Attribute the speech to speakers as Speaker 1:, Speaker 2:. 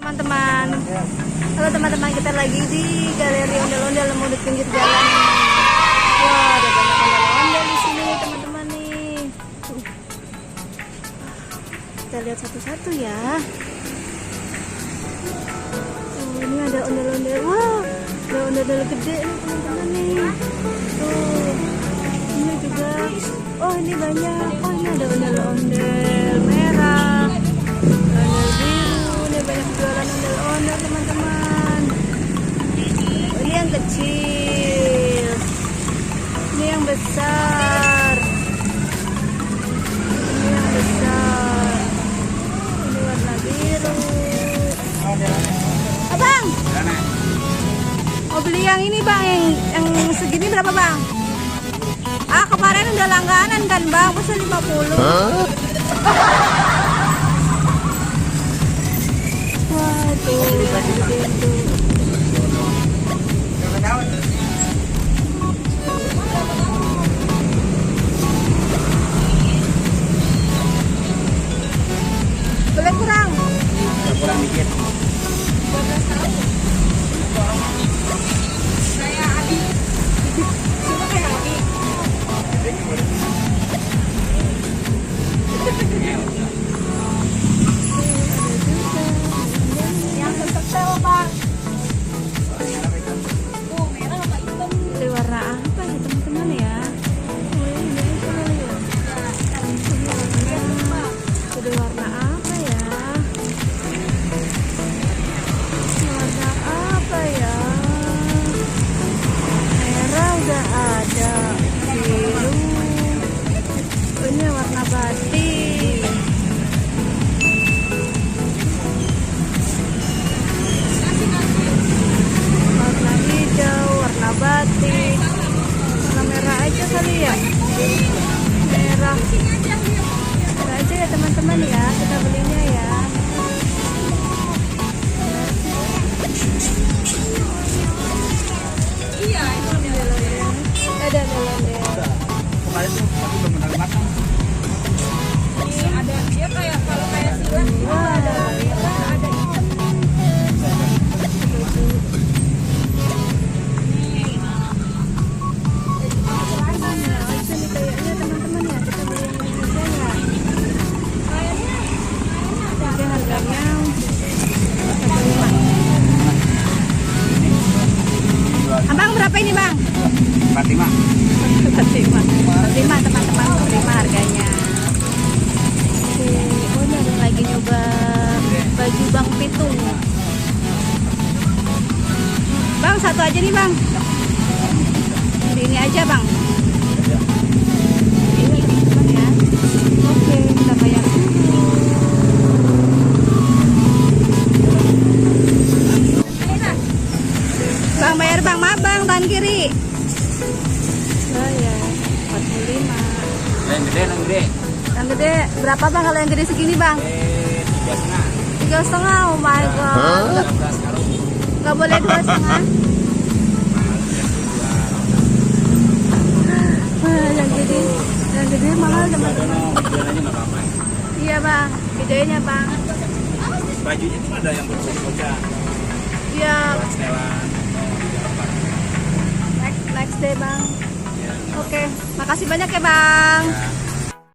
Speaker 1: Teman-teman, halo teman-teman, kita lagi di galeri ondel-ondel di pinggir jalan. Wah, ada banyak ondel-ondel di sini teman-teman nih. Kita lihat satu-satu ya. Ini ada ondel-ondel. Wah, ada ondel-ondel gede nih teman-teman nih. Tuh, ini juga. Oh, ini banyak. Oh, ini ada ondel-ondel merah, ondel biru. Ini banyak jualan ondel-ondel teman-teman. Oh, ini yang kecil. Ini yang besar. Ini yang besar. Ini warna biru. Abang, mau beli yang ini bang, yang segini berapa bang? Ah, kemarin udah langganan kan bang, masa 50? Waduh, boleh kurang?
Speaker 2: Kurang dikit.
Speaker 1: Yang setel bang. Ini warna apa ya teman-teman ya? Oh, ini ya. Ini warna apa ya? Warna apa ya? Merah udah ada, biru. Ini warna batik. Warna hijau, warna batik, warna merah aja kali ya. Merah aja ya teman-teman ya, kita belinya ya. Iya, ada ondel-ondel.
Speaker 2: Kemarin tuh aku belum pernah makan.
Speaker 3: Ini ada dia kayak kalau kayak silat itu ada merah, ada hitam.
Speaker 1: Kayaknya teman-teman ya, kita beli yang Indonesia ya. Tapi harganya 45. Abang berapa ini bang?
Speaker 2: 45.
Speaker 1: 45 teman-teman, 45 harganya. Oke, oh ini ada lagi nyoba baju Bang Pitung. Bang, satu aja nih bang. Ini aja bang. Ini teman-teman ya. Oke, kita bayar dulu. Bang bayar bang, maaf bang, tangan kiri. Bayar 45.
Speaker 2: Yang gede, yang gede.
Speaker 1: Yang gede berapa bang kalau yang gede segini bang? 3,5. Oh my god. Gak boleh 2,5. Yang gede mahal teman-teman. Iya bang, gedenya bang.
Speaker 2: Bajunya tuh ada yang bocah-bocah.
Speaker 1: Iya.
Speaker 2: Setelan.
Speaker 1: Next day bang. Oke, makasih banyak ya bang.
Speaker 2: Ya.